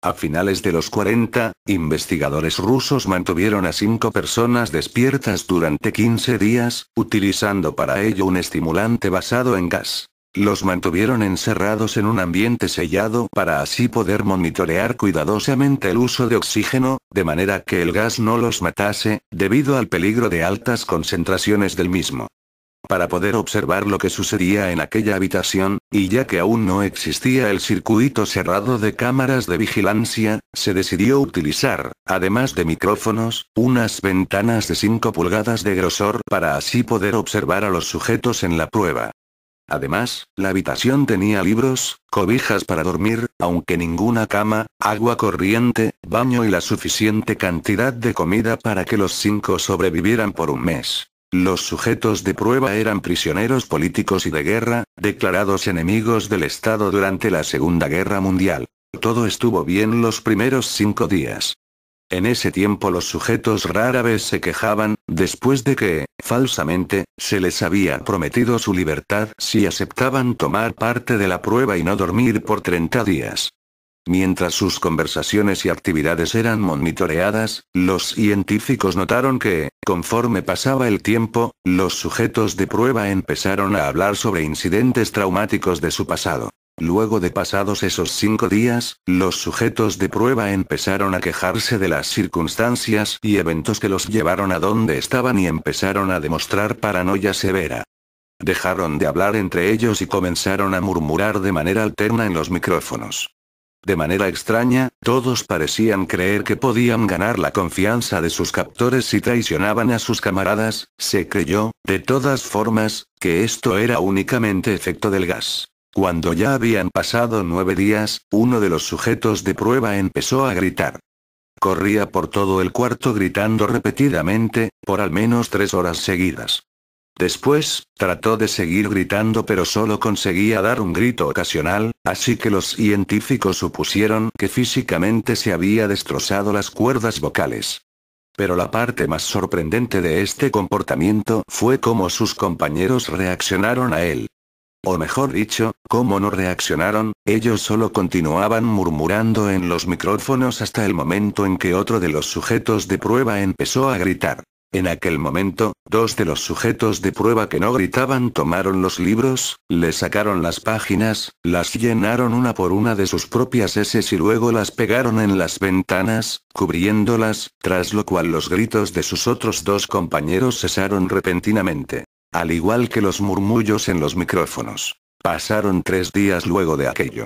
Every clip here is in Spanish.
A finales de los 40, investigadores rusos mantuvieron a 5 personas despiertas durante 15 días, utilizando para ello un estimulante basado en gas. Los mantuvieron encerrados en un ambiente sellado para así poder monitorear cuidadosamente el uso de oxígeno, de manera que el gas no los matase, debido al peligro de altas concentraciones del mismo. Para poder observar lo que sucedía en aquella habitación, y ya que aún no existía el circuito cerrado de cámaras de vigilancia, se decidió utilizar, además de micrófonos, unas ventanas de 5 pulgadas de grosor para así poder observar a los sujetos en la prueba. Además, la habitación tenía libros, cobijas para dormir, aunque ninguna cama, agua corriente, baño y la suficiente cantidad de comida para que los 5 sobrevivieran por un mes. Los sujetos de prueba eran prisioneros políticos y de guerra, declarados enemigos del Estado durante la Segunda Guerra Mundial. Todo estuvo bien los primeros 5 días. En ese tiempo los sujetos rara vez se quejaban, después de que, falsamente, se les había prometido su libertad si aceptaban tomar parte de la prueba y no dormir por 30 días. Mientras sus conversaciones y actividades eran monitoreadas, los científicos notaron que, conforme pasaba el tiempo, los sujetos de prueba empezaron a hablar sobre incidentes traumáticos de su pasado. Luego de pasados esos 5 días, los sujetos de prueba empezaron a quejarse de las circunstancias y eventos que los llevaron a donde estaban y empezaron a demostrar paranoia severa. Dejaron de hablar entre ellos y comenzaron a murmurar de manera alterna en los micrófonos. De manera extraña, todos parecían creer que podían ganar la confianza de sus captores si traicionaban a sus camaradas. Se creyó, de todas formas, que esto era únicamente efecto del gas. Cuando ya habían pasado 9 días, uno de los sujetos de prueba empezó a gritar. Corría por todo el cuarto gritando repetidamente, por al menos 3 horas seguidas. Después, trató de seguir gritando pero solo conseguía dar un grito ocasional, así que los científicos supusieron que físicamente se había destrozado las cuerdas vocales. Pero la parte más sorprendente de este comportamiento fue cómo sus compañeros reaccionaron a él. O mejor dicho, cómo no reaccionaron, ellos solo continuaban murmurando en los micrófonos hasta el momento en que otro de los sujetos de prueba empezó a gritar. En aquel momento, 2 de los sujetos de prueba que no gritaban tomaron los libros, le sacaron las páginas, las llenaron una por una de sus propias heces y luego las pegaron en las ventanas, cubriéndolas, tras lo cual los gritos de sus otros 2 compañeros cesaron repentinamente. Al igual que los murmullos en los micrófonos. Pasaron 3 días luego de aquello.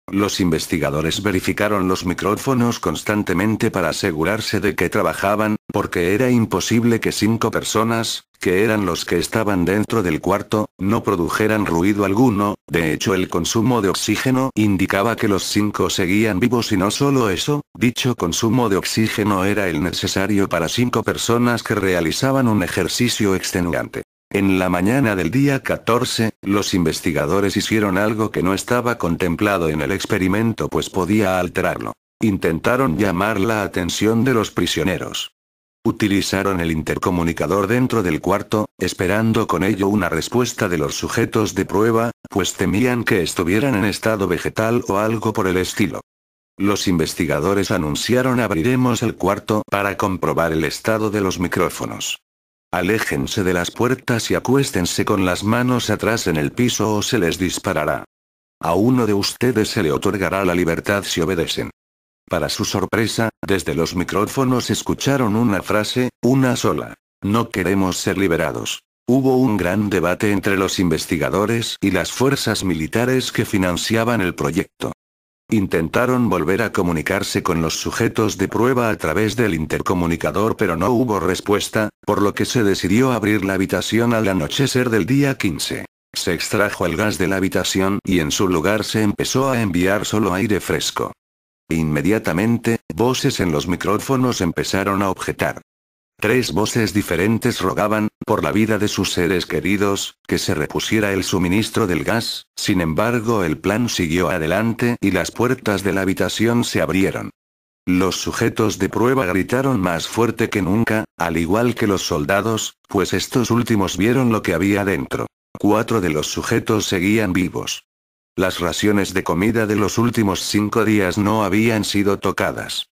Los investigadores verificaron los micrófonos constantemente para asegurarse de que trabajaban, porque era imposible que 5 personas, que eran los que estaban dentro del cuarto, no produjeran ruido alguno. De hecho, el consumo de oxígeno indicaba que los 5 seguían vivos y no solo eso, dicho consumo de oxígeno era el necesario para 5 personas que realizaban un ejercicio extenuante. En la mañana del día 14, los investigadores hicieron algo que no estaba contemplado en el experimento pues podía alterarlo. Intentaron llamar la atención de los prisioneros. Utilizaron el intercomunicador dentro del cuarto, esperando con ello una respuesta de los sujetos de prueba, pues temían que estuvieran en estado vegetal o algo por el estilo. Los investigadores anunciaron: abriremos el cuarto para comprobar el estado de los micrófonos. Aléjense de las puertas y acuéstense con las manos atrás en el piso o se les disparará. A uno de ustedes se le otorgará la libertad si obedecen. Para su sorpresa, desde los micrófonos escucharon una frase, una sola. No queremos ser liberados. Hubo un gran debate entre los investigadores y las fuerzas militares que financiaban el proyecto. Intentaron volver a comunicarse con los sujetos de prueba a través del intercomunicador pero no hubo respuesta, por lo que se decidió abrir la habitación al anochecer del día 15. Se extrajo el gas de la habitación y en su lugar se empezó a enviar solo aire fresco. Inmediatamente, voces en los micrófonos empezaron a objetar. 3 voces diferentes rogaban, por la vida de sus seres queridos, que se repusiera el suministro del gas. Sin embargo, el plan siguió adelante y las puertas de la habitación se abrieron. Los sujetos de prueba gritaron más fuerte que nunca, al igual que los soldados, pues estos últimos vieron lo que había dentro. 4 de los sujetos seguían vivos. Las raciones de comida de los últimos 5 días no habían sido tocadas.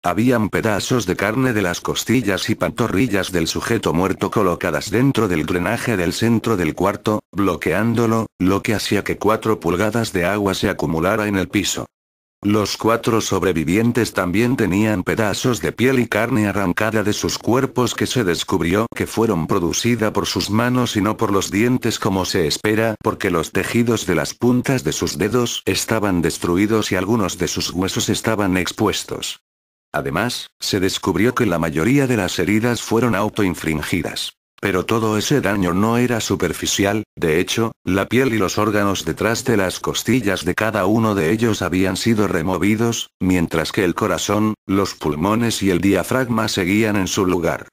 Habían pedazos de carne de las costillas y pantorrillas del sujeto muerto colocadas dentro del drenaje del centro del cuarto, bloqueándolo, lo que hacía que 4 pulgadas de agua se acumulara en el piso. Los 4 sobrevivientes también tenían pedazos de piel y carne arrancada de sus cuerpos que se descubrió que fueron producidas por sus manos y no por los dientes como se espera, porque los tejidos de las puntas de sus dedos estaban destruidos y algunos de sus huesos estaban expuestos. Además, se descubrió que la mayoría de las heridas fueron autoinfligidas. Pero todo ese daño no era superficial, de hecho, la piel y los órganos detrás de las costillas de cada uno de ellos habían sido removidos, mientras que el corazón, los pulmones y el diafragma seguían en su lugar.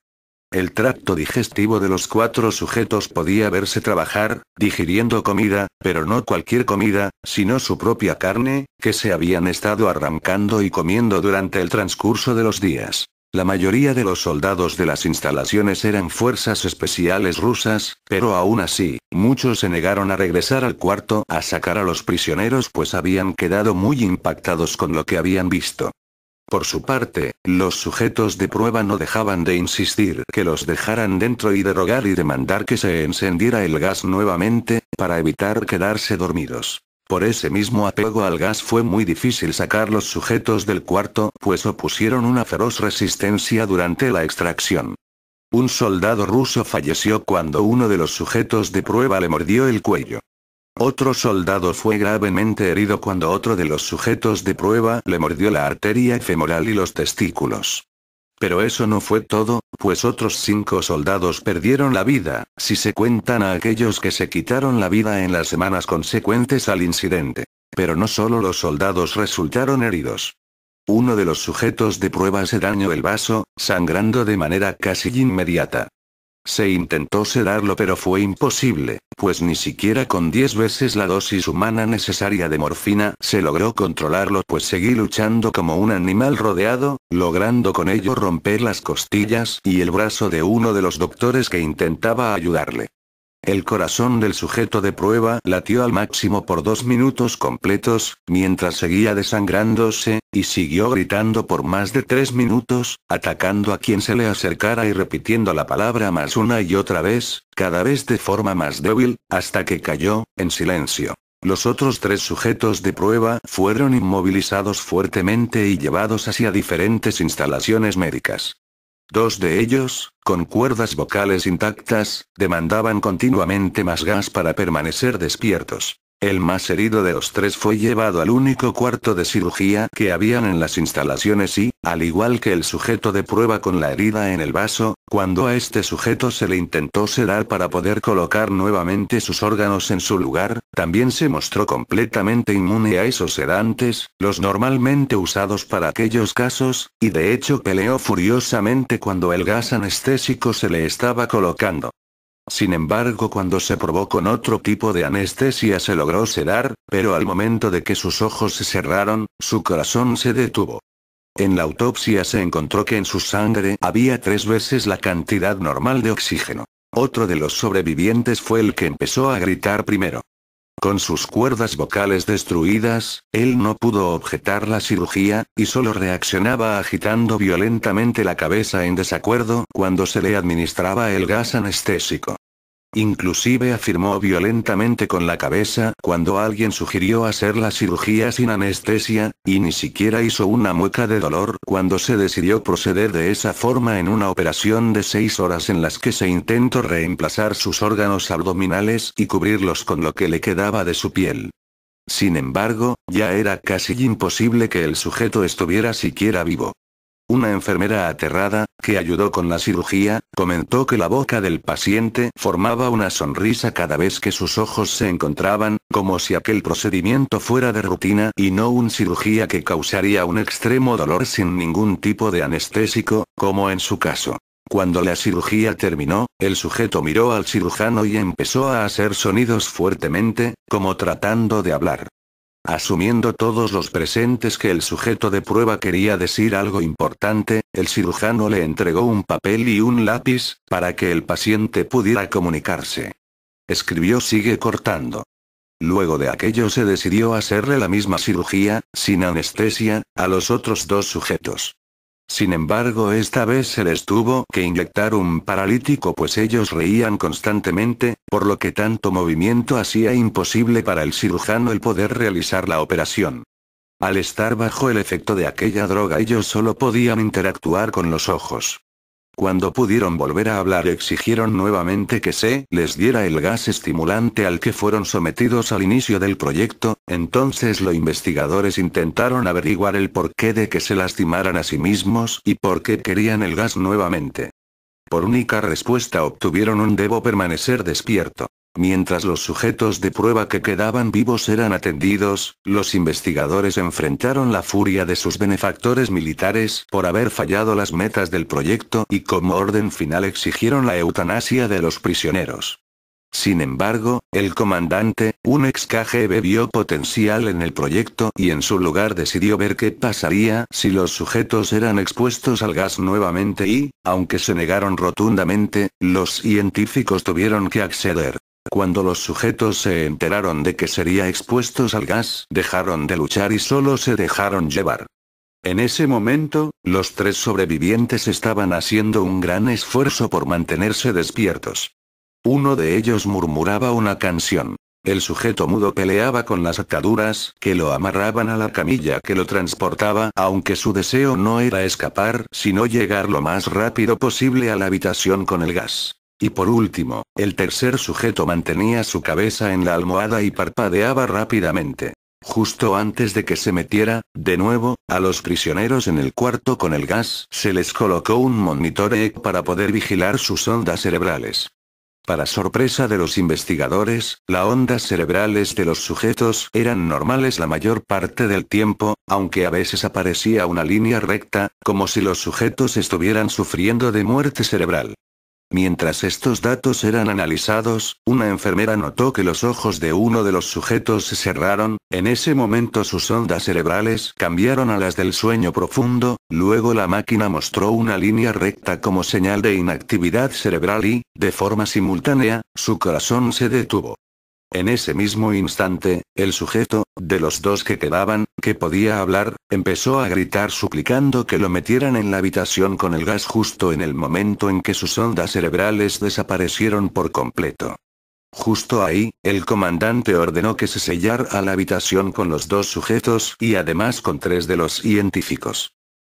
El tracto digestivo de los 4 sujetos podía verse trabajar, digiriendo comida, pero no cualquier comida, sino su propia carne, que se habían estado arrancando y comiendo durante el transcurso de los días. La mayoría de los soldados de las instalaciones eran fuerzas especiales rusas, pero aún así, muchos se negaron a regresar al cuarto a sacar a los prisioneros pues habían quedado muy impactados con lo que habían visto. Por su parte, los sujetos de prueba no dejaban de insistir que los dejaran dentro y de rogar y demandar que se encendiera el gas nuevamente, para evitar quedarse dormidos. Por ese mismo apego al gas fue muy difícil sacar los sujetos del cuarto, pues opusieron una feroz resistencia durante la extracción. Un soldado ruso falleció cuando uno de los sujetos de prueba le mordió el cuello. Otro soldado fue gravemente herido cuando otro de los sujetos de prueba le mordió la arteria femoral y los testículos. Pero eso no fue todo, pues otros 5 soldados perdieron la vida, si se cuentan a aquellos que se quitaron la vida en las semanas consecuentes al incidente. Pero no solo los soldados resultaron heridos. Uno de los sujetos de prueba se dañó el vaso, sangrando de manera casi inmediata. Se intentó sedarlo pero fue imposible, pues ni siquiera con 10 veces la dosis humana necesaria de morfina se logró controlarlo pues seguí luchando como un animal rodeado, logrando con ello romper las costillas y el brazo de uno de los doctores que intentaba ayudarle. El corazón del sujeto de prueba latió al máximo por 2 minutos completos, mientras seguía desangrándose, y siguió gritando por más de 3 minutos, atacando a quien se le acercara y repitiendo la palabra más una y otra vez, cada vez de forma más débil, hasta que cayó, en silencio. Los otros 3 sujetos de prueba fueron inmovilizados fuertemente y llevados hacia diferentes instalaciones médicas. 2 de ellos, con cuerdas vocales intactas, demandaban continuamente más gas para permanecer despiertos. El más herido de los 3 fue llevado al único cuarto de cirugía que habían en las instalaciones y, al igual que el sujeto de prueba con la herida en el vaso, cuando a este sujeto se le intentó sedar para poder colocar nuevamente sus órganos en su lugar, también se mostró completamente inmune a esos sedantes, los normalmente usados para aquellos casos, y de hecho peleó furiosamente cuando el gas anestésico se le estaba colocando. Sin embargo, cuando se probó con otro tipo de anestesia se logró sedar, pero al momento de que sus ojos se cerraron, su corazón se detuvo. En la autopsia se encontró que en su sangre había 3 veces la cantidad normal de oxígeno. Otro de los sobrevivientes fue el que empezó a gritar primero. Con sus cuerdas vocales destruidas, él no pudo objetar la cirugía, y solo reaccionaba agitando violentamente la cabeza en desacuerdo cuando se le administraba el gas anestésico. Inclusive afirmó violentamente con la cabeza cuando alguien sugirió hacer la cirugía sin anestesia, y ni siquiera hizo una mueca de dolor cuando se decidió proceder de esa forma en una operación de 6 horas en las que se intentó reemplazar sus órganos abdominales y cubrirlos con lo que le quedaba de su piel. Sin embargo, ya era casi imposible que el sujeto estuviera siquiera vivo. Una enfermera aterrada, que ayudó con la cirugía, comentó que la boca del paciente formaba una sonrisa cada vez que sus ojos se encontraban, como si aquel procedimiento fuera de rutina y no una cirugía que causaría un extremo dolor sin ningún tipo de anestésico, como en su caso. Cuando la cirugía terminó, el sujeto miró al cirujano y empezó a hacer sonidos fuertemente, como tratando de hablar. Asumiendo todos los presentes que el sujeto de prueba quería decir algo importante, el cirujano le entregó un papel y un lápiz, para que el paciente pudiera comunicarse. Escribió: sigue cortando. Luego de aquello se decidió hacerle la misma cirugía, sin anestesia, a los otros dos sujetos. Sin embargo, esta vez se les tuvo que inyectar un paralítico pues ellos reían constantemente, por lo que tanto movimiento hacía imposible para el cirujano el poder realizar la operación. Al estar bajo el efecto de aquella droga ellos solo podían interactuar con los ojos. Cuando pudieron volver a hablar exigieron nuevamente que se les diera el gas estimulante al que fueron sometidos al inicio del proyecto, entonces los investigadores intentaron averiguar el porqué de que se lastimaran a sí mismos y por qué querían el gas nuevamente. Por única respuesta obtuvieron un debo permanecer despierto. Mientras los sujetos de prueba que quedaban vivos eran atendidos, los investigadores enfrentaron la furia de sus benefactores militares por haber fallado las metas del proyecto y como orden final exigieron la eutanasia de los prisioneros. Sin embargo, el comandante, un ex KGB vio potencial en el proyecto y en su lugar decidió ver qué pasaría si los sujetos eran expuestos al gas nuevamente y, aunque se negaron rotundamente, los científicos tuvieron que acceder. Cuando los sujetos se enteraron de que serían expuestos al gas, dejaron de luchar y solo se dejaron llevar. En ese momento, los tres sobrevivientes estaban haciendo un gran esfuerzo por mantenerse despiertos. Uno de ellos murmuraba una canción. El sujeto mudo peleaba con las ataduras que lo amarraban a la camilla que lo transportaba, aunque su deseo no era escapar, sino llegar lo más rápido posible a la habitación con el gas. Y por último, el tercer sujeto mantenía su cabeza en la almohada y parpadeaba rápidamente. Justo antes de que se metiera, de nuevo, a los prisioneros en el cuarto con el gas, se les colocó un monitor EEG para poder vigilar sus ondas cerebrales. Para sorpresa de los investigadores, las ondas cerebrales de los sujetos eran normales la mayor parte del tiempo, aunque a veces aparecía una línea recta, como si los sujetos estuvieran sufriendo de muerte cerebral. Mientras estos datos eran analizados, una enfermera notó que los ojos de uno de los sujetos se cerraron, en ese momento sus ondas cerebrales cambiaron a las del sueño profundo, luego la máquina mostró una línea recta como señal de inactividad cerebral y, de forma simultánea, su corazón se detuvo. En ese mismo instante, el sujeto, de los dos que quedaban, que podía hablar, empezó a gritar suplicando que lo metieran en la habitación con el gas justo en el momento en que sus ondas cerebrales desaparecieron por completo. Justo ahí, el comandante ordenó que se sellara la habitación con los dos sujetos y además con tres de los científicos.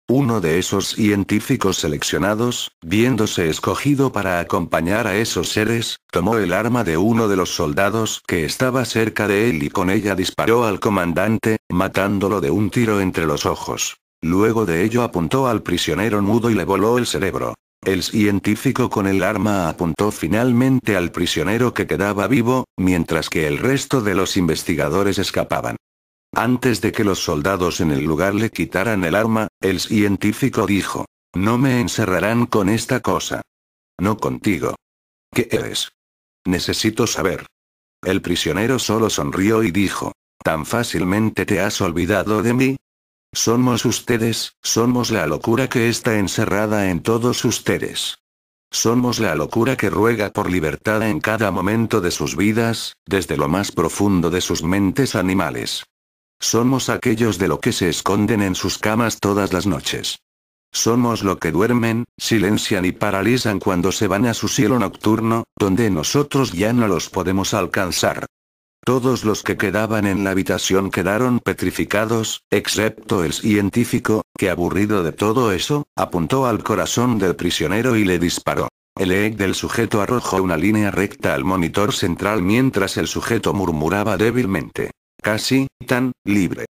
Uno de esos científicos seleccionados, viéndose escogido para acompañar a esos seres, tomó el arma de uno de los soldados que estaba cerca de él y con ella disparó al comandante, matándolo de un tiro entre los ojos. Luego de ello apuntó al prisionero mudo y le voló el cerebro. El científico con el arma apuntó finalmente al prisionero que quedaba vivo, mientras que el resto de los investigadores escapaban. Antes de que los soldados en el lugar le quitaran el arma, el científico dijo: «No me encerrarán con esta cosa. No contigo. ¿Qué eres? Necesito saber». El prisionero solo sonrió y dijo: «¿Tan fácilmente te has olvidado de mí? Somos ustedes, somos la locura que está encerrada en todos ustedes. Somos la locura que ruega por libertad en cada momento de sus vidas, desde lo más profundo de sus mentes animales. Somos aquellos de lo que se esconden en sus camas todas las noches. Somos lo que duermen, silencian y paralizan cuando se van a su cielo nocturno, donde nosotros ya no los podemos alcanzar». Todos los que quedaban en la habitación quedaron petrificados, excepto el científico, que aburrido de todo eso, apuntó al corazón del prisionero y le disparó. El EEG del sujeto arrojó una línea recta al monitor central mientras el sujeto murmuraba débilmente: «Casi, tan, libre».